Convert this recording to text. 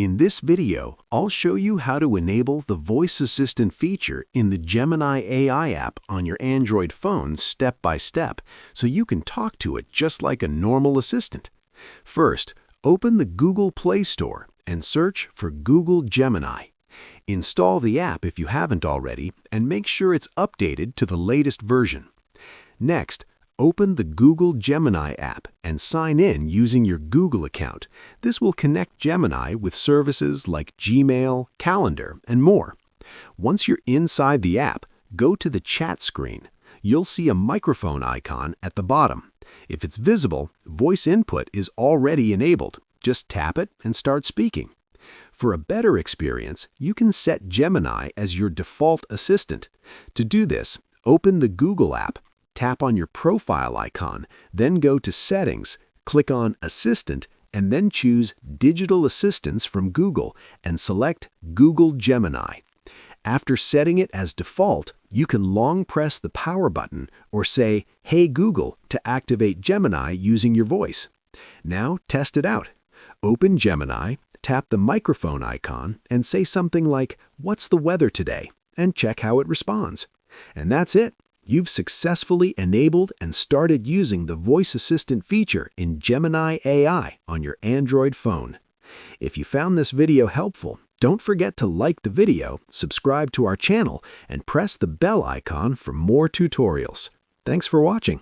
In this video, I'll show you how to enable the voice assistant feature in the Gemini AI app on your Android phone step by step, so you can talk to it just like a normal assistant. First, open the Google Play Store and search for Google Gemini. Install the app if you haven't already, and make sure it's updated to the latest version. Next, open the Google Gemini app and sign in using your Google account. This will connect Gemini with services like Gmail, Calendar, and more. Once you're inside the app, go to the chat screen. You'll see a microphone icon at the bottom. If it's visible, voice input is already enabled. Just tap it and start speaking. For a better experience, you can set Gemini as your default assistant. To do this, open the Google app. Tap on your profile icon, then go to Settings, click on Assistant, and then choose Digital Assistants from Google and select Google Gemini. After setting it as default, you can long press the power button or say, "Hey Google," to activate Gemini using your voice. Now test it out. Open Gemini, tap the microphone icon, and say something like, "What's the weather today?" and check how it responds. And that's it. You've successfully enabled and started using the voice assistant feature in Gemini AI on your Android phone. If you found this video helpful, don't forget to like the video, subscribe to our channel, and press the bell icon for more tutorials. Thanks for watching.